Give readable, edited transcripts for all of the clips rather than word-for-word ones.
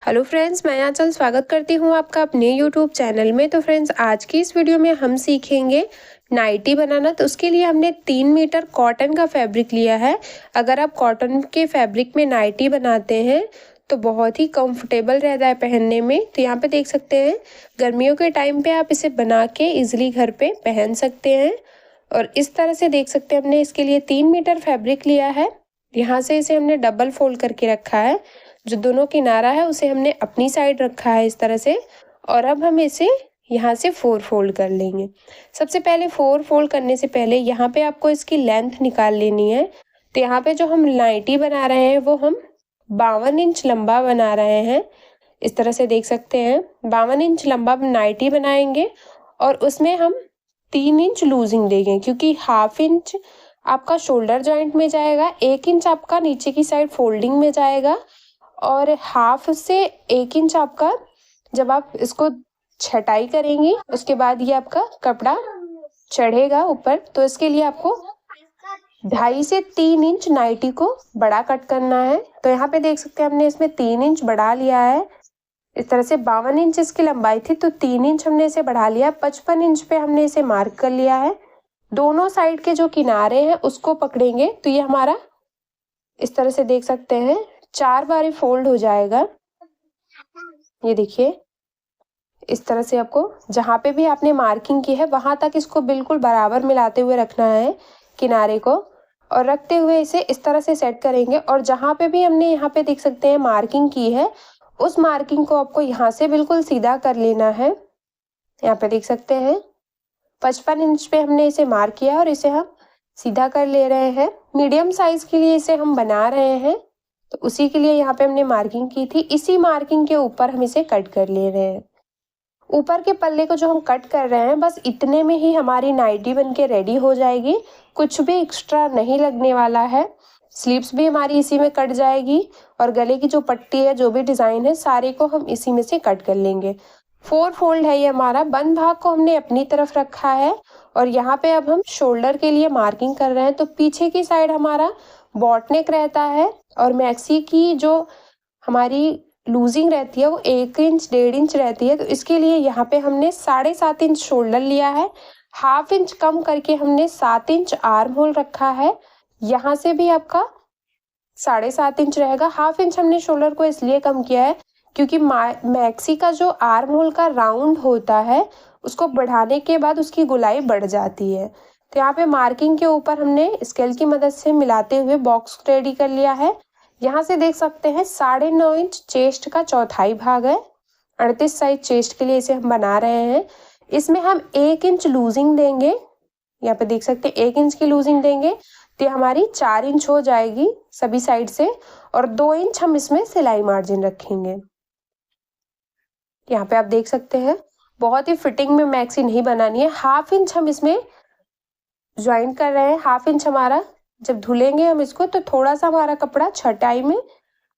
Hello friends, मैं आंचल स्वागत करती हूँ आपका अपने यूट्यूब चैनल में। तो फ्रेंड्स, आज की इस वीडियो में हम सीखेंगे नाइटी बनाना। तो उसके लिए हमने 3 मीटर कॉटन का फैब्रिक लिया है। अगर आप कॉटन के फैब्रिक में नाइटी बनाते हैं तो बहुत ही कंफर्टेबल रहता है पहनने में। तो यहाँ पे देख सकते हैं, गर्मियों के टाइम पे आप इसे बना के ईजिली घर पे पहन सकते हैं। और इस तरह से देख सकते हैं, हमने इसके लिए 3 मीटर फैब्रिक लिया है। यहाँ से इसे हमने डबल फोल्ड करके रखा है। जो दोनों किनारा है उसे हमने अपनी साइड रखा है इस तरह से। और अब हम इसे यहाँ से 4 फोल्ड कर लेंगे। सबसे पहले 4 फोल्ड करने से पहले यहाँ पे आपको इसकी लेंथ निकाल लेनी है। तो यहाँ पे जो हम नाइटी बना रहे हैं वो हम 52 इंच लंबा बना रहे हैं। इस तरह से देख सकते हैं, 52 इंच लंबा नाइटी बनाएंगे और उसमें हम 3 इंच लूजिंग देंगे, क्योंकि हाफ इंच आपका शोल्डर जॉइंट में जाएगा, 1 इंच आपका नीचे की साइड फोल्डिंग में जाएगा और हाफ से 1 इंच आपका जब आप इसको छटाई करेंगी उसके बाद ये आपका कपड़ा चढ़ेगा ऊपर। तो इसके लिए आपको 2.5 से 3 इंच नाइटी को बड़ा कट करना है। तो यहाँ पे देख सकते हैं, हमने इसमें 3 इंच बढ़ा लिया है। इस तरह से 52 इंच इसकी लंबाई थी तो 3 इंच हमने इसे बढ़ा लिया। 55 इंच पे हमने इसे मार्क कर लिया है। दोनों साइड के जो किनारे हैं उसको पकड़ेंगे तो ये हमारा इस तरह से देख सकते हैं 4 बार फोल्ड हो जाएगा। ये देखिए, इस तरह से आपको जहाँ पे भी आपने मार्किंग की है वहां तक इसको बिल्कुल बराबर मिलाते हुए रखना है किनारे को, और रखते हुए इसे इस तरह से सेट करेंगे। और जहाँ पे भी हमने यहाँ पे देख सकते हैं मार्किंग की है, उस मार्किंग को आपको यहाँ से बिल्कुल सीधा कर लेना है। यहाँ पे देख सकते हैं 55 इंच पे हमने इसे मार्क किया और इसे हम सीधा कर ले रहे हैं। मीडियम साइज के लिए इसे हम बना रहे हैं तो उसी के लिए यहाँ पे हमने मार्किंग की थी। इसी मार्किंग के ऊपर हम इसे कट कर ले रहे हैं। ऊपर के पल्ले को जो हम कट कर रहे हैं, बस इतने में ही हमारी नाइटी बन के रेडी हो जाएगी। कुछ भी एक्स्ट्रा नहीं लगने वाला है। स्लीव्स भी हमारी इसी में कट जाएगी और गले की जो पट्टी है, जो भी डिज़ाइन है, सारे को हम इसी में से कट कर लेंगे। 4 फोल्ड है ये हमारा। बंद भाग को हमने अपनी तरफ रखा है और यहाँ पे अब हम शोल्डर के लिए मार्किंग कर रहे हैं। तो पीछे की साइड हमारा बॉट नेक रहता है और मैक्सी की जो हमारी लूजिंग रहती है वो 1 इंच 1.5 इंच रहती है। तो इसके लिए यहाँ पे हमने 7.5 इंच शोल्डर लिया है। हाफ इंच कम करके हमने 7 इंच आर्म होल रखा है। यहाँ से भी आपका 7.5 इंच रहेगा। हाफ इंच हमने शोल्डर को इसलिए कम किया है क्योंकि मैक्सी का जो आर्म होल का राउंड होता है उसको बढ़ाने के बाद उसकी गोलाई बढ़ जाती है। तो यहाँ पे मार्किंग के ऊपर हमने स्केल की मदद से मिलाते हुए बॉक्स रेडी कर लिया है। यहाँ से देख सकते हैं 9.5 इंच चेस्ट का चौथाई भाग है। 38 साइज चेस्ट के लिए इसे हम बना रहे हैं। इसमें हम 1 इंच लूजिंग देंगे। यहाँ पे देख सकते हैं 1 इंच की लूजिंग देंगे तो हमारी 4 इंच हो जाएगी सभी साइड से, और 2 इंच हम इसमें सिलाई मार्जिन रखेंगे। यहाँ पे आप देख सकते हैं, बहुत ही फिटिंग में मैक्सी नहीं बनानी है। हाफ इंच हम इसमें ज्वाइन कर रहे हैं। हाफ इंच हमारा जब धुलेंगे हम इसको तो थोड़ा सा हमारा कपड़ा छटाई में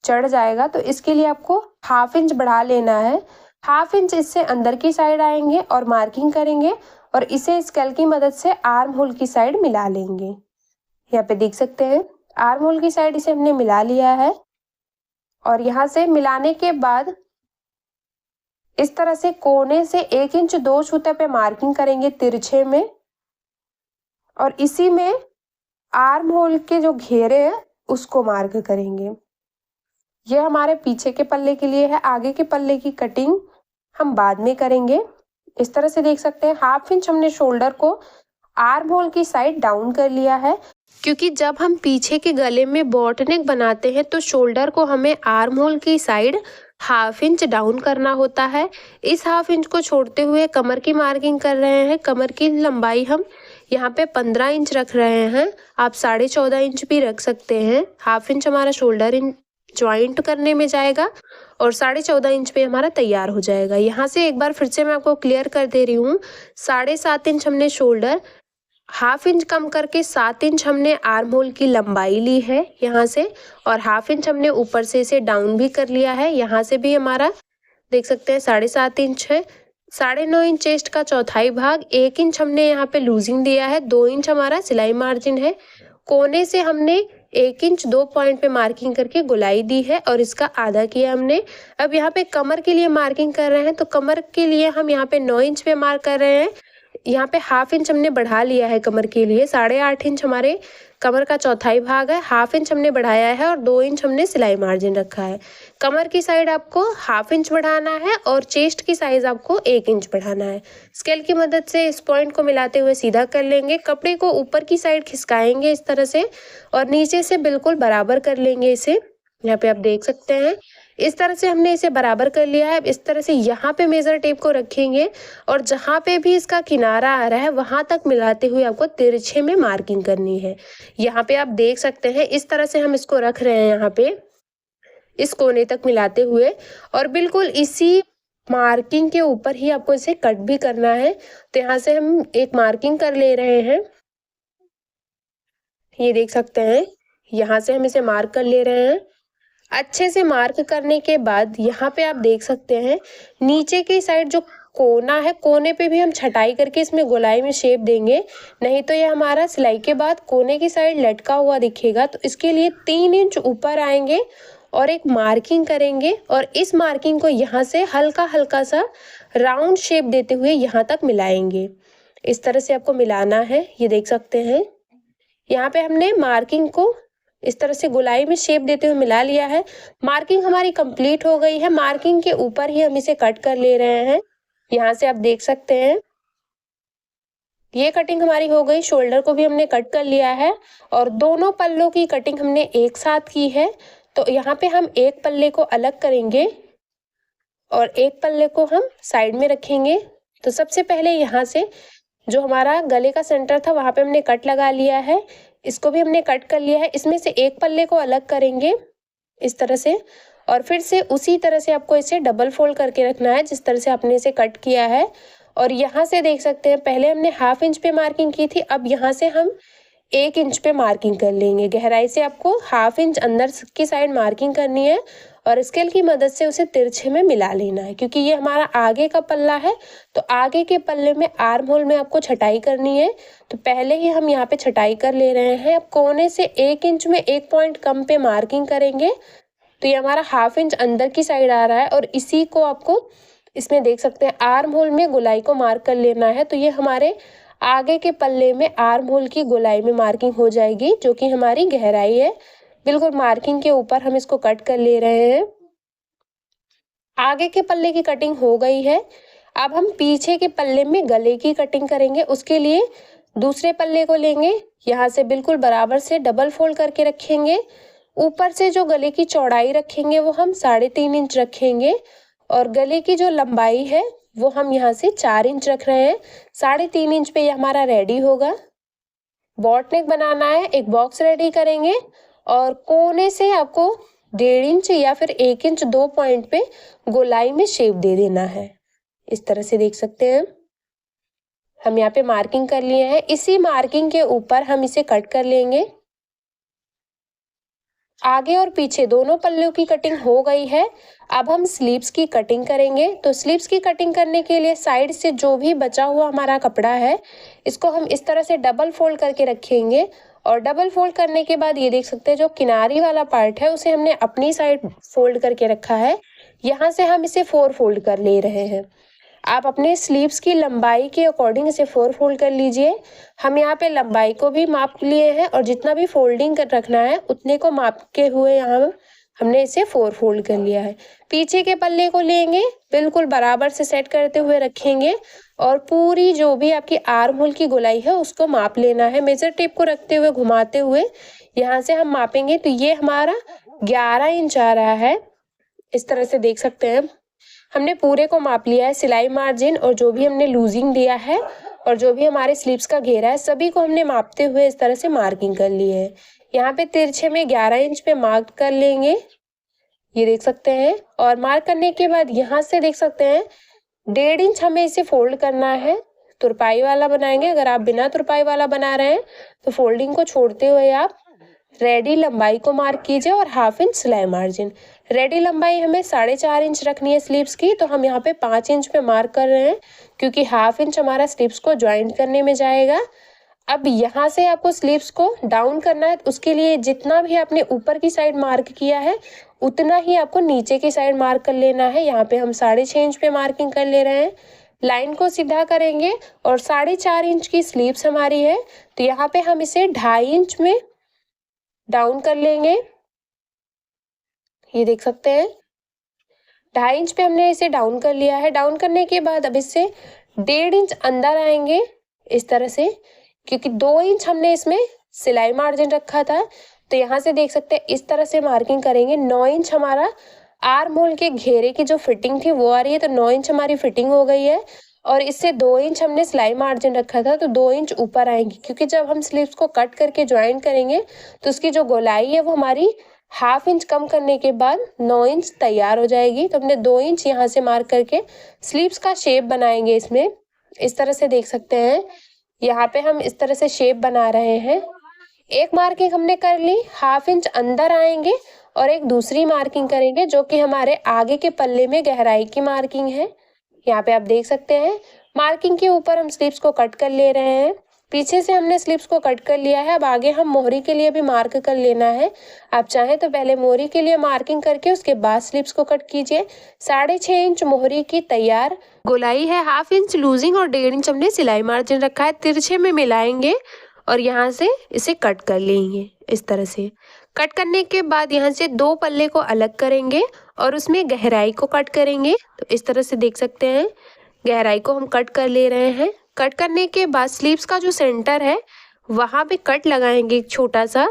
चढ़ जाएगा। तो इसके लिए आपको हाफ इंच बढ़ा लेना है। हाफ इंच इससे अंदर की साइड आएंगे और मार्किंग करेंगे और इसे स्केल की मदद से आर्म होल की साइड मिला लेंगे। यहाँ पे देख सकते हैं आर्म होल की साइड इसे हमने मिला लिया है। और यहाँ से मिलाने के बाद इस तरह से कोने से 1 इंच 2 छूते पे मार्किंग करेंगे तिरछे में, और इसी में आर्म होल के जो घेरे हैं उसको मार्क करेंगे। ये हमारे पीछे के पल्ले के लिए है। आगे के पल्ले की कटिंग हम बाद में करेंगे। इस तरह से देख सकते हैं हाफ इंच हमने शोल्डर को आर्म होल की साइड डाउन कर लिया है, क्योंकि जब हम पीछे के गले में बॉट नेक बनाते हैं तो शोल्डर को हमें आर्म होल की साइड हाफ इंच डाउन करना होता है। इस हाफ इंच को छोड़ते हुए कमर की मार्किंग कर रहे हैं। कमर की लंबाई हम यहाँ पे 15 इंच रख रहे हैं। आप 14.5 इंच भी रख सकते हैं। हाफ इंच हमारा शोल्डर ज्वाइंट करने में जाएगा और 14.5 इंच पे हमारा तैयार हो जाएगा। यहाँ से एक बार फिर से मैं आपको क्लियर कर दे रही हूँ। 7.5 इंच हमने शोल्डर, हाफ इंच कम करके 7 इंच हमने आर्म होल की लंबाई ली है यहाँ से, और हाफ इंच हमने ऊपर से इसे डाउन भी कर लिया है। यहाँ से भी हमारा देख सकते हैं 7.5 इंच है। 9.5 इंच चेस्ट का चौथाई भाग, 1 इंच हमने यहाँ पे लूजिंग दिया है, 2 इंच हमारा सिलाई मार्जिन है। कोने से हमने 1 इंच 2 पॉइंट पे मार्किंग करके गोलाई दी है और इसका आधा किया हमने। अब यहाँ पे कमर के लिए मार्किंग कर रहे हैं, तो कमर के लिए हम यहाँ पे 9 इंच पे मार्क कर रहे हैं। यहाँ पे हाफ इंच हमने बढ़ा लिया है कमर के लिए। 8.5 इंच हमारे कमर का चौथाई भाग है, हाफ इंच हमने बढ़ाया है और 2 इंच हमने सिलाई मार्जिन रखा है। कमर की साइड आपको हाफ इंच बढ़ाना है और चेस्ट की साइज आपको 1 इंच बढ़ाना है। स्केल की मदद से इस पॉइंट को मिलाते हुए सीधा कर लेंगे। कपड़े को ऊपर की साइड खिसकाएंगे इस तरह से और नीचे से बिल्कुल बराबर कर लेंगे इसे। यहाँ पे आप देख सकते हैं इस तरह से हमने इसे बराबर कर लिया है। अब इस तरह से यहाँ पे मेजर टेप को रखेंगे और जहाँ पे भी इसका किनारा आ रहा है वहां तक मिलाते हुए आपको तिरछे में मार्किंग करनी है। यहाँ पे आप देख सकते हैं इस तरह से हम इसको रख रहे हैं, यहाँ पे इस कोने तक मिलाते हुए, और बिल्कुल इसी मार्किंग के ऊपर ही आपको इसे कट भी करना है। तो यहाँ से हम एक मार्किंग कर ले रहे हैं, ये देख सकते हैं यहाँ से हम इसे मार्क कर ले रहे हैं। अच्छे से मार्क करने के बाद यहाँ पे आप देख सकते हैं नीचे की साइड जो कोना है, कोने पे भी हम छटाई करके इसमें गोलाई में शेप देंगे, नहीं तो ये हमारा सिलाई के बाद कोने की साइड लटका हुआ दिखेगा। तो इसके लिए 3 इंच ऊपर आएंगे और एक मार्किंग करेंगे और इस मार्किंग को यहाँ से हल्का हल्का सा राउंड शेप देते हुए यहाँ तक मिलाएंगे। इस तरह से आपको मिलाना है, ये देख सकते हैं यहाँ पे हमने मार्किंग को इस तरह से गोलाई में शेप देते हुए मिला लिया है। मार्किंग हमारी कंप्लीट हो गई है। मार्किंग के ऊपर ही हम इसे कट कर ले रहे हैं। यहाँ से आप देख सकते हैं ये कटिंग हमारी हो गई। शोल्डर को भी हमने कट कर लिया है और दोनों पल्लों की कटिंग हमने एक साथ की है। तो यहाँ पे हम एक पल्ले को अलग करेंगे और एक पल्ले को हम साइड में रखेंगे। तो सबसे पहले यहाँ से जो हमारा गले का सेंटर था वहाँ पे हमने कट लगा लिया है, इसको भी हमने कट कर लिया है। इसमें से एक पल्ले को अलग करेंगे इस तरह से और फिर से उसी तरह से आपको इसे डबल फोल्ड करके रखना है जिस तरह से आपने इसे कट किया है। और यहाँ से देख सकते हैं पहले हमने हाफ इंच पे मार्किंग की थी, अब यहाँ से हम 1 इंच पे मार्किंग कर लेंगे। गहराई से आपको हाफ इंच अंदर की साइड मार्किंग करनी है और स्केल की मदद से उसे तिरछे में मिला लेना है। क्योंकि ये हमारा आगे का पल्ला है तो आगे के पल्ले में आर्म होल में आपको छटाई करनी है। तो पहले ही हम यहाँ पे छटाई कर ले रहे हैं। अब कोने से 1 इंच में 1 पॉइंट कम पे मार्किंग करेंगे। तो ये हमारा हाफ इंच अंदर की साइड आ रहा है और इसी को आपको इसमें देख सकते हैं आर्म होल में गोलाई को मार्क कर लेना है। तो ये हमारे आगे के पल्ले में आर्म होल की गोलाई में मार्किंग हो जाएगी जो कि हमारी गहराई है। बिल्कुल मार्किंग के ऊपर हम इसको कट कर ले रहे हैं। आगे के पल्ले की कटिंग हो गई है। अब हम पीछे के पल्ले में गले की कटिंग करेंगे। उसके लिए दूसरे पल्ले को लेंगे, यहाँ से बिल्कुल बराबर से डबल फोल्ड करके रखेंगे। ऊपर से जो गले की चौड़ाई रखेंगे वो हम 3.5 इंच रखेंगे और गले की जो लंबाई है वो हम यहाँ से 4 इंच रख रहे हैं। 3.5 इंच पे ये हमारा रेडी होगा। बॉट नेक बनाना है, एक बॉक्स रेडी करेंगे और कोने से आपको 1.5 इंच या फिर 1 इंच 2 पॉइंट पे गोलाई में शेप दे देना है। इस तरह से देख सकते हैं हम यहाँ पे मार्किंग कर लिए हैं। इसी मार्किंग के ऊपर हम इसे कट कर लेंगे। आगे और पीछे दोनों पल्लों की कटिंग हो गई है। अब हम स्लीव्स की कटिंग करेंगे। तो स्लीव्स की कटिंग करने के लिए साइड से जो भी बचा हुआ हमारा कपड़ा है इसको हम इस तरह से डबल फोल्ड करके रखेंगे और डबल फोल्ड करने के बाद ये देख सकते हैं जो किनारी वाला पार्ट है उसे हमने अपनी साइड फोल्ड करके रखा है। यहाँ से हम इसे 4 फोल्ड कर ले रहे हैं। आप अपने स्लीव्स की लंबाई के अकॉर्डिंग इसे 4 फोल्ड कर लीजिए। हम यहाँ पे लंबाई को भी माप लिए हैं और जितना भी फोल्डिंग कर रखना है उतने को माप के हुए यहाँ हमने इसे 4 फोल्ड कर लिया है। पीछे के पल्ले को लेंगे, बिल्कुल बराबर से सेट करते हुए रखेंगे और पूरी जो भी आपकी आर्म होल की गोलाई है उसको माप लेना है। मेजर टेप को रखते हुए घुमाते हुए यहाँ से हम मापेंगे। तो ये हमारा 11 इंच आ रहा है। इस तरह से देख सकते हैं हमने पूरे को माप लिया है। सिलाई मार्जिन और जो भी हमने लूजिंग दिया है और जो भी हमारे स्लीव्स का घेरा है सभी को हमने मापते हुए इस तरह से मार्किंग कर ली है। यहाँ पे तिरछे में 11 इंच पे मार्क कर लेंगे, ये देख सकते हैं। और मार्क करने के बाद यहाँ से देख सकते हैं 1.5 इंच हमें इसे फोल्ड करना है। तुरपाई वाला बनाएंगे। अगर आप बिना तुरपाई वाला बना रहे हैं तो फोल्डिंग को छोड़ते हुए आप रेडी लंबाई को मार्क कीजिए और हाफ इंच सिलाई मार्जिन। रेडी लंबाई हमें 4.5 इंच रखनी है स्लीव्स की, तो हम यहाँ पे 5 इंच पे मार्क कर रहे हैं क्योंकि हाफ इंच हमारा स्लीव्स को ज्वाइंट करने में जाएगा। अब यहाँ से आपको स्लीव्स को डाउन करना है, उसके लिए जितना भी आपने ऊपर की साइड मार्क किया है उतना ही आपको नीचे की साइड मार्क कर लेना है। यहाँ पे हम 4.5 इंच पे मार्किंग कर ले रहे हैं। लाइन को सीधा करेंगे और 4.5 इंच की स्लीव्स हमारी है, तो यहाँ पे हम इसे 2.5 इंच में डाउन कर लेंगे। ये देख सकते हैं 2.5 इंच पे हमने इसे डाउन कर लिया है। डाउन करने के बाद अब इससे 1.5 इंच अंदर आएंगे इस तरह से, क्योंकि 2 इंच हमने इसमें सिलाई मार्जिन रखा था। तो यहाँ से देख सकते हैं इस तरह से मार्किंग करेंगे। 9 इंच हमारा आर्म होल के घेरे की जो फिटिंग थी वो आ रही है, तो 9 इंच हमारी फिटिंग हो गई है। और इससे 2 इंच हमने सिलाई मार्जिन रखा था, तो 2 इंच ऊपर आएंगी, क्योंकि जब हम स्लीव्स को कट करके ज्वाइन करेंगे तो उसकी जो गोलाई है वो हमारी 1/2 इंच कम करने के बाद 9 इंच तैयार हो जाएगी। तो हमने 2 इंच यहाँ से मार्क करके स्लीव्स का शेप बनाएंगे इसमें। इस तरह से देख सकते हैं यहाँ पे हम इस तरह से शेप बना रहे हैं। एक मार्किंग हमने कर ली, 1/2 इंच अंदर आएंगे और एक दूसरी मार्किंग करेंगे जो कि हमारे आगे के पल्ले में गहराई की मार्किंग है। यहाँ पे आप देख सकते हैं मार्किंग के ऊपर हम स्लीव्स को कट कर ले रहे हैं। पीछे से हमने स्लीव्स को कट कर लिया है। अब आगे हम मोहरी के लिए भी मार्क कर लेना है। आप चाहें तो पहले मोहरी के लिए मार्किंग करके उसके बाद स्लीव्स को कट कीजिए। 6.5 इंच मोहरी की तैयार गोलाई है, 1/2 इंच लूजिंग और 1.5 इंच हमने सिलाई मार्जिन रखा है। तिरछे में मिलाएंगे और यहाँ से इसे कट कर लेंगे। इस तरह से कट करने के बाद यहाँ से 2 पल्ले को अलग करेंगे और उसमें गहराई को कट करेंगे। तो इस तरह से देख सकते हैं गहराई को हम कट कर ले रहे हैं। कट करने के बाद स्लीव्स का जो सेंटर है वहाँ पे कट लगाएंगे एक छोटा सा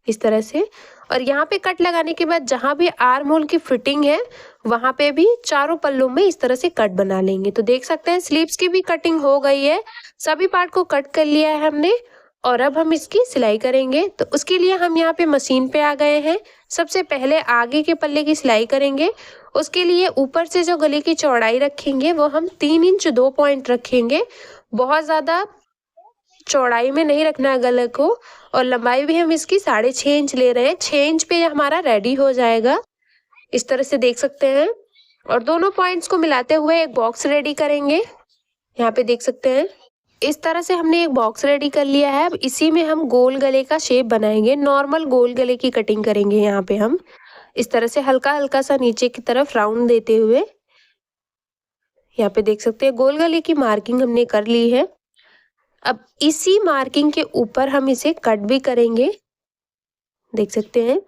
इस तरह से। और यहाँ पे कट लगाने के बाद जहाँ भी आर्म होल की फिटिंग है वहाँ पे भी चारों पल्लों में इस तरह से कट बना लेंगे। तो देख सकते हैं स्लीव्स की भी कटिंग हो गई है, सभी पार्ट को कट कर लिया है हमने। और अब हम इसकी सिलाई करेंगे, तो उसके लिए हम यहाँ पे मशीन पे आ गए हैं। सबसे पहले आगे के पल्ले की सिलाई करेंगे। उसके लिए ऊपर से जो गले की चौड़ाई रखेंगे वो हम 3 इंच 2 पॉइंट रखेंगे। बहुत ज़्यादा चौड़ाई में नहीं रखना है गले को। और लंबाई भी हम इसकी 6.5 इंच ले रहे हैं। 6 इंच पे हमारा रेडी हो जाएगा। इस तरह से देख सकते हैं। और दोनों पॉइंट्स को मिलाते हुए एक बॉक्स रेडी करेंगे। यहाँ पे देख सकते हैं इस तरह से हमने एक बॉक्स रेडी कर लिया है। अब इसी में हम गोल गले का शेप बनाएंगे। नॉर्मल गोल गले की कटिंग करेंगे। यहाँ पे हम इस तरह से हल्का हल्का सा नीचे की तरफ राउंड देते हुए, यहाँ पे देख सकते हैं गोल गले की मार्किंग हमने कर ली है। अब इसी मार्किंग के ऊपर हम इसे कट भी करेंगे। देख सकते हैं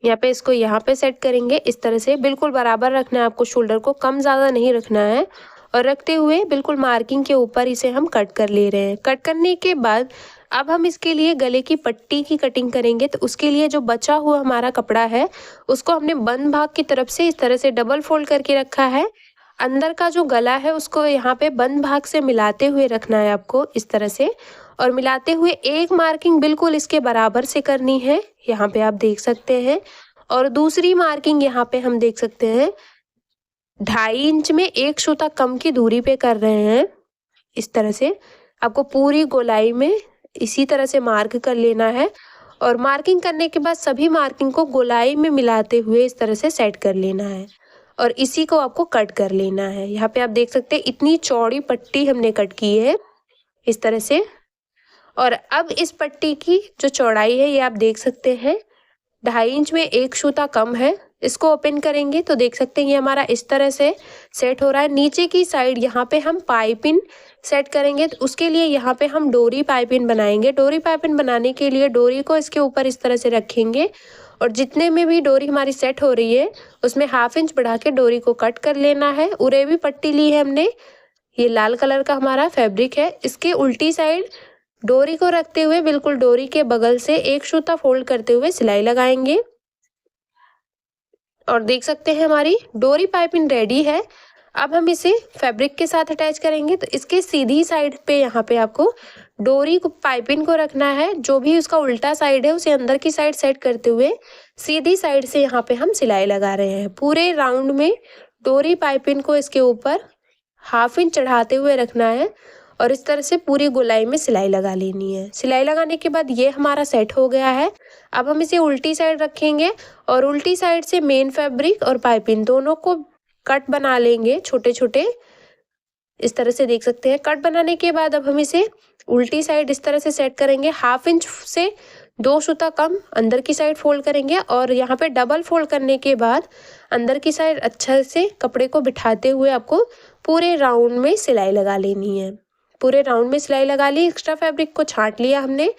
यहाँ पे इसको यहाँ पे सेट करेंगे। इस तरह से बिल्कुल बराबर रखना है आपको, शोल्डर को कम ज़्यादा नहीं रखना है। और रखते हुए बिल्कुल मार्किंग के ऊपर इसे हम कट कर ले रहे हैं। कट करने के बाद अब हम इसके लिए गले की पट्टी की कटिंग करेंगे। तो उसके लिए जो बचा हुआ हमारा कपड़ा है उसको हमने बंद भाग की तरफ से इस तरह से डबल फोल्ड करके रखा है। अंदर का जो गला है उसको यहाँ पे बंद भाग से मिलाते हुए रखना है आपको इस तरह से। और मिलाते हुए एक मार्किंग बिल्कुल इसके बराबर से करनी है, यहाँ पे आप देख सकते हैं। और दूसरी मार्किंग यहाँ पे हम देख सकते हैं 2.5 इंच में 1 सूता कम की दूरी पे कर रहे हैं। इस तरह से आपको पूरी गोलाई में इसी तरह से मार्क कर लेना है। और मार्किंग करने के बाद सभी मार्किंग को गोलाई में मिलाते हुए इस तरह से सेट कर लेना है। और इसी को आपको कट कर लेना है। यहाँ पे आप देख सकते हैं इतनी चौड़ी पट्टी हमने कट की है इस तरह से। और अब इस पट्टी की जो चौड़ाई है ये आप देख सकते हैं 2.5 इंच में 1 सूता कम है। इसको ओपन करेंगे तो देख सकते हैं ये हमारा इस तरह से सेट हो रहा है। नीचे की साइड यहाँ पे हम पाइपिंग सेट करेंगे, तो उसके लिए यहाँ पे हम डोरी पाइपिंग बनाएंगे। डोरी पाइपिंग बनाने के लिए डोरी को इसके ऊपर इस तरह से रखेंगे और जितने में भी डोरी हमारी सेट हो रही है उसमें 1/2 इंच बढ़ा के डोरी को कट कर लेना है। उरेबी पट्टी ली है हमने, ये लाल कलर का हमारा फैब्रिक है। इसके उल्टी साइड डोरी को रखते हुए बिल्कुल डोरी के बगल से 1 सूता फोल्ड करते हुए सिलाई लगाएंगे। और देख सकते हैं हमारी डोरी पाइपिंग रेडी है। अब हम इसे फैब्रिक के साथ अटैच करेंगे। तो इसके सीधी साइड पे यहाँ पे आपको डोरी को पाइपिंग को रखना है। जो भी उसका उल्टा साइड है उसे अंदर की साइड सेट करते हुए सीधी साइड से यहाँ पे हम सिलाई लगा रहे हैं। पूरे राउंड में डोरी पाइपिंग को इसके ऊपर 1/2 इंच चढ़ाते हुए रखना है और इस तरह से पूरी गोलाई में सिलाई लगा लेनी है। सिलाई लगाने के बाद ये हमारा सेट हो गया है। अब हम इसे उल्टी साइड रखेंगे और उल्टी साइड से मेन फैब्रिक और पाइपिंग दोनों को कट बना लेंगे छोटे छोटे। इस तरह से देख सकते हैं। कट बनाने के बाद अब हम इसे उल्टी साइड इस तरह से सेट करेंगे, 1/2 इंच से 2 सूता कम अंदर की साइड फोल्ड करेंगे और यहाँ पे डबल फोल्ड करने के बाद अंदर की साइड अच्छे से कपड़े को बिठाते हुए आपको पूरे राउंड में सिलाई लगा लेनी है। पूरे राउंड में सिलाई लगा ली, एक्स्ट्रा फैब्रिक को छांट लिया हमने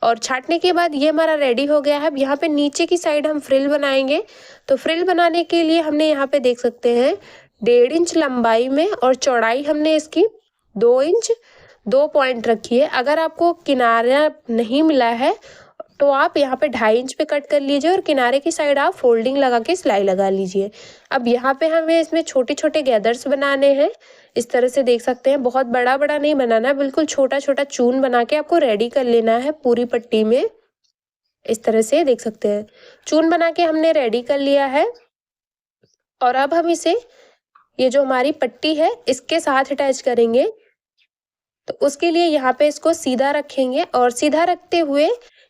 और छांटने के बाद ये हमारा रेडी हो गया है। अब यहाँ पे नीचे की साइड हम फ्रिल बनाएंगे। तो फ्रिल बनाने के लिए हमने यहाँ पे देख सकते हैं 1.5 इंच लंबाई में और चौड़ाई हमने इसकी 2 इंच 2 पॉइंट रखी है। अगर आपको किनारा नहीं मिला है तो आप यहाँ पे 2.5 इंच पे कट कर लीजिए और किनारे की साइड आप फोल्डिंग लगा के सिलाई लगा लीजिए। अब यहाँ पे हमें इसमें छोटे छोटे गैदर्स बनाने हैं। इस तरह से देख सकते हैं, बहुत बड़ा बड़ा नहीं बनाना है, बिल्कुल छोटा छोटा चून बना के आपको रेडी कर लेना है पूरी पट्टी में। इस तरह से देख सकते हैं चून बना के हमने रेडी कर लिया है। और अब हम इसे ये जो हमारी पट्टी है इसके साथ अटैच करेंगे। तो उसके लिए यहाँ पे इसको सीधा रखेंगे और सीधा रखते हुए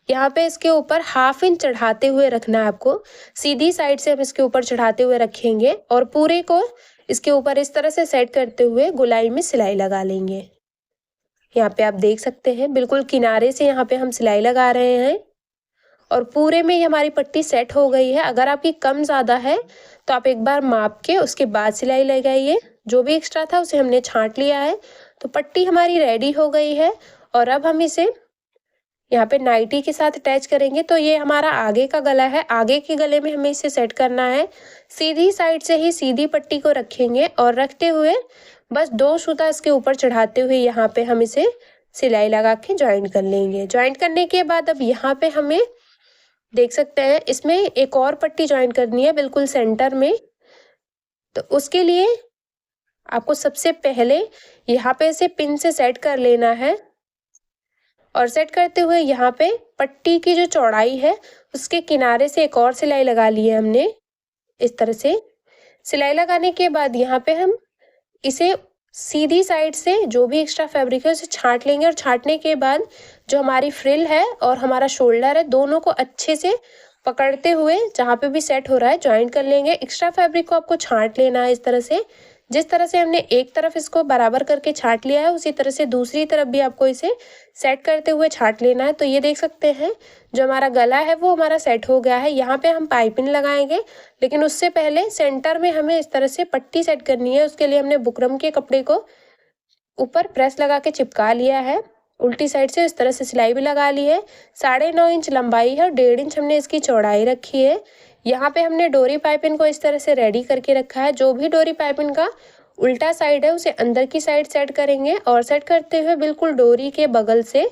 यहाँ पे इसके ऊपर 1/2 इंच चढ़ाते हुए रखना है आपको। सीधी साइड से हम इसके ऊपर चढ़ाते हुए रखेंगे और पूरे को इसके ऊपर इस तरह से सेट करते हुए गोलाई में सिलाई लगा लेंगे। यहाँ पे आप देख सकते हैं बिल्कुल किनारे से यहाँ पे हम सिलाई लगा रहे हैं और पूरे में ये हमारी पट्टी सेट हो गई है। अगर आपकी कम ज़्यादा है तो आप एक बार माप के उसके बाद सिलाई लगाइए। जो भी एक्स्ट्रा था उसे हमने छांट लिया है। तो पट्टी हमारी रेडी हो गई है और अब हम इसे यहाँ पे नाइटी के साथ अटैच करेंगे। तो ये हमारा आगे का गला है, आगे के गले में हमें इसे सेट करना है। सीधी साइड से ही सीधी पट्टी को रखेंगे और रखते हुए बस 2 सूता इसके ऊपर चढ़ाते हुए यहाँ पे हम इसे सिलाई लगा के ज्वाइंट कर लेंगे। ज्वाइंट करने के बाद अब यहाँ पे हमें देख सकते हैं इसमें एक और पट्टी ज्वाइंट करनी है बिल्कुल सेंटर में। तो उसके लिए आपको सबसे पहले यहाँ पे इसे पिन से सेट कर लेना है और सेट करते हुए यहाँ पे पट्टी की जो चौड़ाई है उसके किनारे से एक और सिलाई लगा ली है हमने। इस तरह से सिलाई लगाने के बाद यहाँ पे हम इसे सीधी साइड से जो भी एक्स्ट्रा फैब्रिक है उसे छांट लेंगे और छांटने के बाद जो हमारी फ्रिल है और हमारा शोल्डर है दोनों को अच्छे से पकड़ते हुए जहाँ पे भी सेट हो रहा है ज्वाइंट कर लेंगे। एक्स्ट्रा फैब्रिक को आपको छांट लेना है इस तरह से। जिस तरह से हमने एक तरफ इसको बराबर करके छांट लिया है उसी तरह से दूसरी तरफ भी आपको इसे सेट करते हुए छांट लेना है। तो ये देख सकते हैं जो हमारा गला है वो हमारा सेट हो गया है। यहाँ पे हम पाइपिंग लगाएंगे लेकिन उससे पहले सेंटर में हमें इस तरह से पट्टी सेट करनी है। उसके लिए हमने बुकरम के कपड़े को ऊपर प्रेस लगा के चिपका लिया है। उल्टी साइड से इस तरह से सिलाई भी लगा ली है। 9.5 इंच लंबाई है और 1.5 इंच हमने इसकी चौड़ाई रखी है। यहाँ पे हमने डोरी पाइपिंग को इस तरह से रेडी करके रखा है। जो भी डोरी पाइपिंग का उल्टा साइड है उसे अंदर की साइड सेट करेंगे और सेट करते हुए बिल्कुल डोरी के बगल से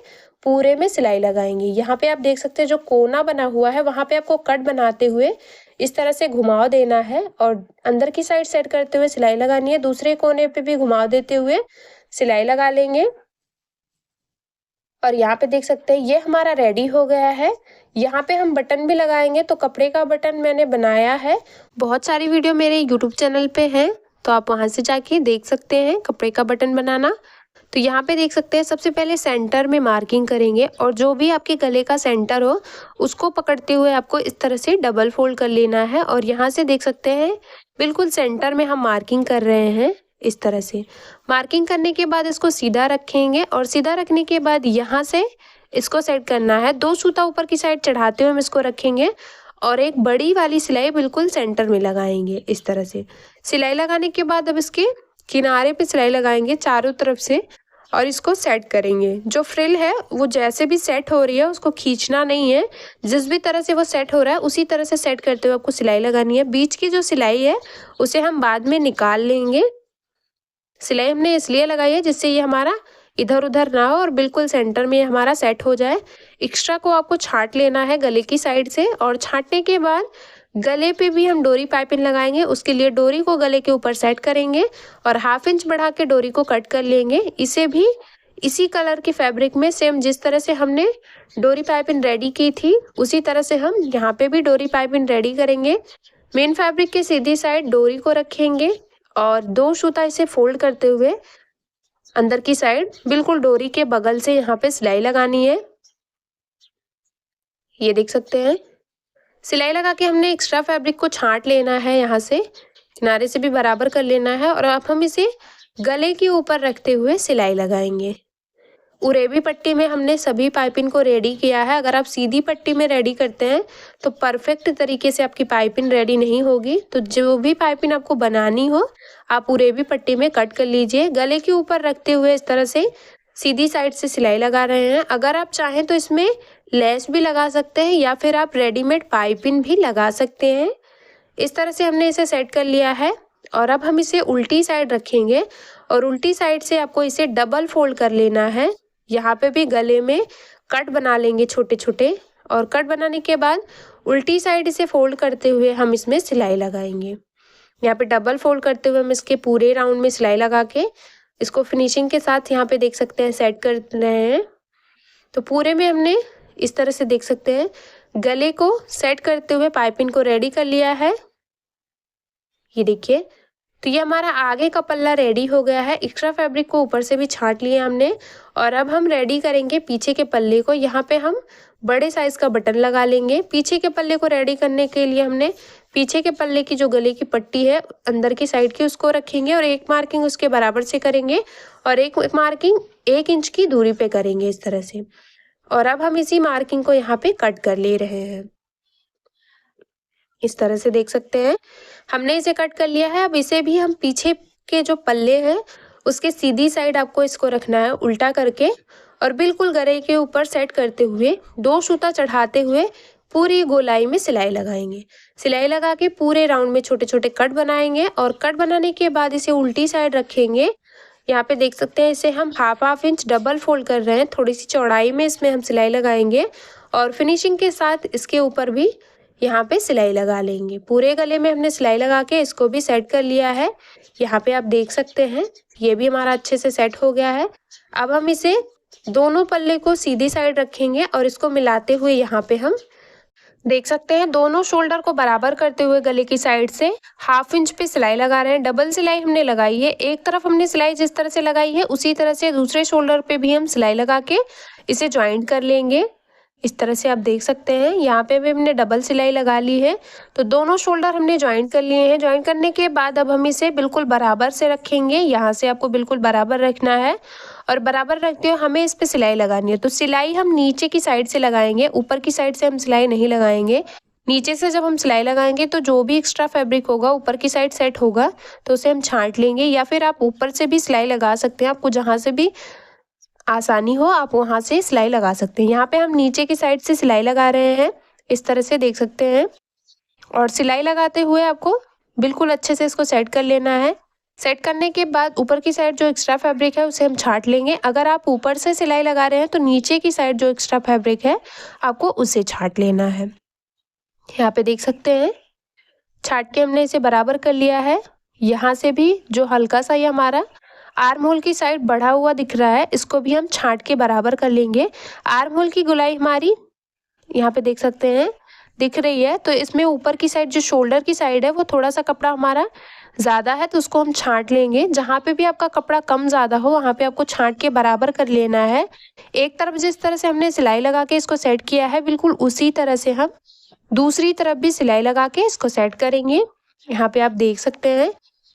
पूरे में सिलाई लगाएंगे। यहाँ पे आप देख सकते हैं जो कोना बना हुआ है वहाँ पे आपको कट बनाते हुए इस तरह से घुमाव देना है और अंदर की साइड सेट करते हुए सिलाई लगानी है। दूसरे कोने पे भी घुमाव देते हुए सिलाई लगा लेंगे और यहाँ पे देख सकते हैं ये हमारा रेडी हो गया है। यहाँ पे हम बटन भी लगाएंगे। तो कपड़े का बटन मैंने बनाया है, बहुत सारी वीडियो मेरे यूट्यूब चैनल पे हैं तो आप वहाँ से जाके देख सकते हैं कपड़े का बटन बनाना। तो यहाँ पे देख सकते हैं सबसे पहले सेंटर में मार्किंग करेंगे और जो भी आपके गले का सेंटर हो उसको पकड़ते हुए आपको इस तरह से डबल फोल्ड कर लेना है और यहाँ से देख सकते हैं बिल्कुल सेंटर में हम मार्किंग कर रहे हैं। इस तरह से मार्किंग करने के बाद इसको सीधा रखेंगे और सीधा रखने के बाद यहाँ से इसको सेट करना है। 2 सूता ऊपर की साइड चढ़ाते हुए हम इसको रखेंगे और एक बड़ी वाली सिलाई बिल्कुल सेंटर में लगाएंगे। इस तरह से सिलाई लगाने के बाद अब इसके किनारे पे सिलाई लगाएंगे चारों तरफ से और इसको सेट करेंगे। जो फ्रिल है वो जैसे भी सेट हो रही है उसको खींचना नहीं है, जिस भी तरह से वो सेट हो रहा है उसी तरह से सेट करते हुए आपको सिलाई लगानी है। बीच की जो सिलाई है उसे हम बाद में निकाल लेंगे। सिलाई हमने इसलिए लगाई है जिससे ये हमारा इधर उधर ना हो और बिल्कुल सेंटर में हमारा सेट हो जाए। एक्स्ट्रा को आपको छांट लेना है गले की साइड से और छांटने के बाद गले पे भी हम डोरी पाइपिंग लगाएंगे। उसके लिए डोरी को गले के ऊपर सेट करेंगे और 1/2 इंच बढ़ा के डोरी को कट कर लेंगे। इसे भी इसी कलर के फैब्रिक में सेम जिस तरह से हमने डोरी पाइपिंग रेडी की थी उसी तरह से हम यहाँ पे भी डोरी पाइपिंग रेडी करेंगे। मेन फैब्रिक के सीधी साइड डोरी को रखेंगे और 2 सूता इसे फोल्ड करते हुए अंदर की साइड बिल्कुल डोरी के बगल से यहाँ पे सिलाई लगानी है। ये देख सकते हैं सिलाई लगा के हमने एक्स्ट्रा फैब्रिक को छांट लेना है, यहाँ से किनारे से भी बराबर कर लेना है और अब हम इसे गले के ऊपर रखते हुए सिलाई लगाएंगे। उरेबी पट्टी में हमने सभी पाइपिंग को रेडी किया है। अगर आप सीधी पट्टी में रेडी करते हैं तो परफेक्ट तरीके से आपकी पाइपिंग रेडी नहीं होगी। तो जो भी पाइपिंग आपको बनानी हो आप उरेबी पट्टी में कट कर लीजिए। गले के ऊपर रखते हुए इस तरह से सीधी साइड से सिलाई लगा रहे हैं। अगर आप चाहें तो इसमें लेस भी लगा सकते हैं या फिर आप रेडीमेड पाइपिंग भी लगा सकते हैं। इस तरह से हमने इसे सेट कर लिया है और अब हम इसे उल्टी साइड रखेंगे और उल्टी साइड से आपको इसे डबल फोल्ड कर लेना है। यहाँ पे भी गले में कट बना लेंगे छोटे छोटे और कट बनाने के बाद उल्टी साइड इसे फोल्ड करते हुए हम इसमें सिलाई लगाएंगे। यहाँ पे डबल फोल्ड करते हुए हम इसके पूरे राउंड में सिलाई लगा के इसको फिनिशिंग के साथ यहाँ पे देख सकते हैं सेट कर रहे हैं। तो पूरे में हमने इस तरह से देख सकते हैं गले को सेट करते हुए पाइपिंग को रेडी कर लिया है। ये देखिए, तो ये हमारा आगे का पल्ला रेडी हो गया है। एक्स्ट्रा फैब्रिक को ऊपर से भी छांट लिया हमने और अब हम रेडी करेंगे पीछे के पल्ले को। यहाँ पे हम बड़े साइज का बटन लगा लेंगे। पीछे के पल्ले को रेडी करने के लिए हमने पीछे के पल्ले की जो गले की पट्टी है अंदर की साइड की उसको रखेंगे और एक मार्किंग उसके बराबर से करेंगे और एक मार्किंग 1 इंच की दूरी पे करेंगे इस तरह से। और अब हम इसी मार्किंग को यहाँ पे कट कर ले रहे हैं। इस तरह से देख सकते हैं हमने इसे कट कर लिया है। अब इसे भी हम पीछे के जो पल्ले हैं उसके सीधी साइड आपको इसको रखना है उल्टा करके और बिल्कुल गले के ऊपर सेट करते हुए 2 सूता चढ़ाते हुए पूरी गोलाई में सिलाई लगाएंगे। सिलाई लगा के पूरे राउंड में छोटे छोटे कट बनाएंगे और कट बनाने के बाद इसे उल्टी साइड रखेंगे। यहाँ पे देख सकते हैं इसे हम हाफ इंच डबल फोल्ड कर रहे हैं। थोड़ी सी चौड़ाई में इसमें हम सिलाई लगाएंगे और फिनिशिंग के साथ इसके ऊपर भी यहाँ पे सिलाई लगा लेंगे। पूरे गले में हमने सिलाई लगा के इसको भी सेट कर लिया है। यहाँ पे आप देख सकते हैं ये भी हमारा अच्छे से सेट हो गया है। अब हम इसे दोनों पल्ले को सीधी साइड रखेंगे और इसको मिलाते हुए यहाँ पे हम देख सकते हैं दोनों शोल्डर को बराबर करते हुए गले की साइड से हाफ इंच पे सिलाई लगा रहे हैं। डबल सिलाई हमने लगाई है। एक तरफ हमने सिलाई जिस तरह से लगाई है उसी तरह से दूसरे शोल्डर पे भी हम सिलाई लगा के इसे ज्वाइंट कर लेंगे। इस तरह से आप देख सकते हैं यहाँ पे भी हमने डबल सिलाई लगा ली है। तो दोनों शोल्डर हमने ज्वाइंट कर लिए हैं। ज्वाइंट करने के बाद अब हम इसे बिल्कुल बराबर से रखेंगे। यहाँ से आपको बिल्कुल बराबर रखना है और बराबर रखते हुए हमें इस पे सिलाई लगानी है। तो सिलाई हम नीचे की साइड से लगाएंगे, ऊपर की साइड से हम सिलाई नहीं लगाएंगे। नीचे से जब हम सिलाई लगाएंगे तो जो भी एक्स्ट्रा फैब्रिक होगा ऊपर की साइड सेट होगा तो उसे हम छांट लेंगे या फिर आप ऊपर से भी सिलाई लगा सकते हैं। आपको जहाँ से भी आसानी हो आप वहाँ से सिलाई लगा सकते हैं। यहाँ पे हम नीचे की साइड से सिलाई लगा रहे हैं इस तरह से देख सकते हैं और सिलाई लगाते हुए आपको बिल्कुल अच्छे से इसको सेट कर लेना है। सेट करने के बाद ऊपर की साइड जो एक्स्ट्रा फैब्रिक है उसे हम छांट लेंगे। अगर आप ऊपर से सिलाई लगा रहे हैं तो नीचे की साइड जो एक्स्ट्रा फैब्रिक है आपको उसे छांट लेना है। यहाँ पे देख सकते हैं छांट के हमने इसे बराबर कर लिया है। यहाँ से भी जो हल्का सा ये हमारा आर्म होल की साइड बढ़ा हुआ दिख रहा है इसको भी हम छांट के बराबर कर लेंगे। आर्म होल की गोलाई हमारी यहाँ पे देख सकते हैं दिख रही है। तो इसमें ऊपर की साइड जो शोल्डर की साइड है वो थोड़ा सा कपड़ा हमारा ज़्यादा है तो उसको हम छांट लेंगे। जहाँ पे भी आपका कपड़ा कम ज़्यादा हो वहाँ पे आपको छांट के बराबर कर लेना है। एक तरफ जिस तरह से हमने सिलाई लगा के इसको सेट किया है बिल्कुल उसी तरह से हम दूसरी तरफ भी सिलाई लगा के इसको सेट करेंगे। यहाँ पे आप देख सकते हैं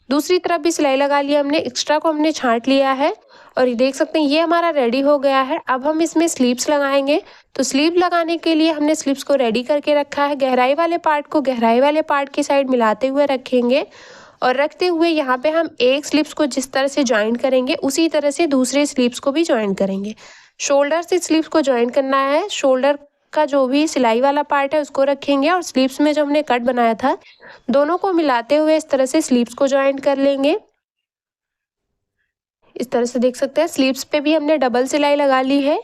दूसरी तरफ भी सिलाई लगा लिया हमने, एक्स्ट्रा को हमने छांट लिया है और ये देख सकते हैं ये हमारा रेडी हो गया है। अब हम इसमें स्लीव्स लगाएंगे। तो स्लीव लगाने के लिए हमने स्लीव्स को रेडी करके रखा है। गहराई वाले पार्ट को गहराई वाले पार्ट की साइड मिलाते हुए रखेंगे और रखते हुए यहाँ पे हम एक स्लीव्स को जिस तरह से ज्वाइंट करेंगे उसी तरह से दूसरे स्लीव्स को भी ज्वाइंट करेंगे। शोल्डर से स्लीव्स को ज्वाइंट करना है। शोल्डर का जो भी सिलाई वाला पार्ट है उसको रखेंगे और स्लीव्स में जो हमने कट बनाया था दोनों को मिलाते हुए इस तरह से स्लीव्स को ज्वाइंट कर लेंगे। इस तरह से देख सकते हैं स्लीव्स पे भी हमने डबल सिलाई लगा ली है।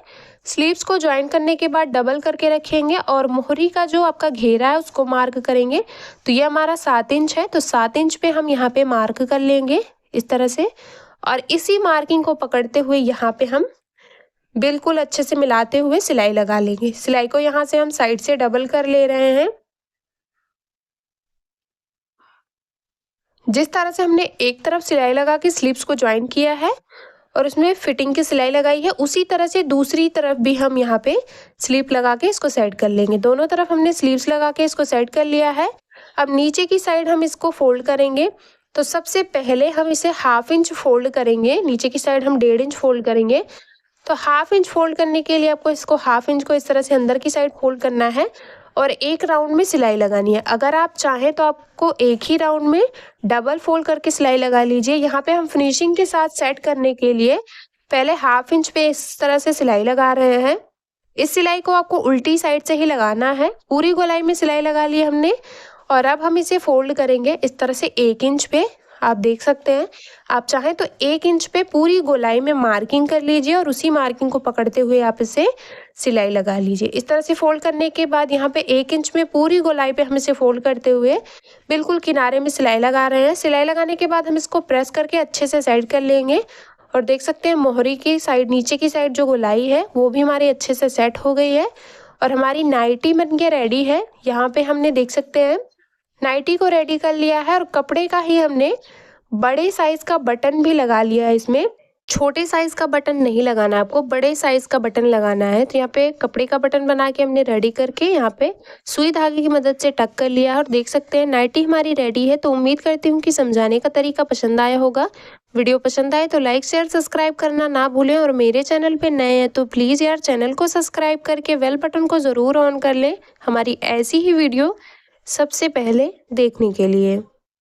स्लीव्स को ज्वाइंट करने के बाद डबल करके रखेंगे और मोहरी का जो आपका घेरा है उसको मार्क करेंगे। तो ये हमारा 7 इंच है तो 7 इंच पे हम यहाँ पे मार्क कर लेंगे इस तरह से और इसी मार्किंग को पकड़ते हुए यहाँ पे हम बिल्कुल अच्छे से मिलाते हुए सिलाई लगा लेंगे। सिलाई को यहाँ से हम साइड से डबल कर ले रहे हैं। जिस तरह से हमने एक तरफ सिलाई लगा के स्लीव्स को ज्वाइन किया है और उसमें फिटिंग की सिलाई लगाई है उसी तरह से दूसरी तरफ भी हम यहाँ पे स्लीव लगा के इसको सेट कर लेंगे। दोनों तरफ हमने स्लीव्स लगा के इसको सेट कर लिया है। अब नीचे की साइड हम इसको फोल्ड करेंगे। तो सबसे पहले हम इसे हाफ इंच फोल्ड करेंगे। नीचे की साइड हम 1.5 इंच फोल्ड करेंगे। तो हाफ इंच फोल्ड करने के लिए आपको इसको हाफ इंच को इस तरह से अंदर की साइड फोल्ड करना है और एक राउंड में सिलाई लगानी है। अगर आप चाहें तो आपको एक ही राउंड में डबल फोल्ड करके सिलाई लगा लीजिए। यहाँ पे हम फिनिशिंग के साथ सेट करने के लिए पहले हाफ इंच पे इस तरह से सिलाई लगा रहे हैं। इस सिलाई को आपको उल्टी साइड से ही लगाना है। पूरी गोलाई में सिलाई लगा ली हमने और अब हम इसे फोल्ड करेंगे इस तरह से 1 इंच पे। आप देख सकते हैं, आप चाहें तो 1 इंच पे पूरी गोलाई में मार्किंग कर लीजिए और उसी मार्किंग को पकड़ते हुए आप इसे सिलाई लगा लीजिए। इस तरह से फोल्ड करने के बाद यहाँ पे 1 इंच में पूरी गोलाई पे हम इसे फोल्ड करते हुए बिल्कुल किनारे में सिलाई लगा रहे हैं। सिलाई लगाने के बाद हम इसको प्रेस करके अच्छे से सेट कर लेंगे और देख सकते हैं मोहरी की साइड, नीचे की साइड जो गोलाई है वो भी हमारी अच्छे से सेट हो गई है और हमारी नाइटी बन के रेडी है। यहाँ पे हमने देख सकते हैं नाइटी को रेडी कर लिया है और कपड़े का ही हमने बड़े साइज का बटन भी लगा लिया है। इसमें छोटे साइज का बटन नहीं लगाना है, आपको बड़े साइज का बटन लगाना है। तो यहाँ पे कपड़े का बटन बना के हमने रेडी करके यहाँ पे सुई धागे की मदद से टक कर लिया है और देख सकते हैं नाइटी हमारी रेडी है। तो उम्मीद करती हूँ कि समझाने का तरीका पसंद आया होगा। वीडियो पसंद आए तो लाइक शेयर सब्सक्राइब करना ना भूलें और मेरे चैनल पे नए हैं तो प्लीज़ यार चैनल को सब्सक्राइब करके बेल बटन को ज़रूर ऑन कर लें हमारी ऐसी ही वीडियो सबसे पहले देखने के लिए।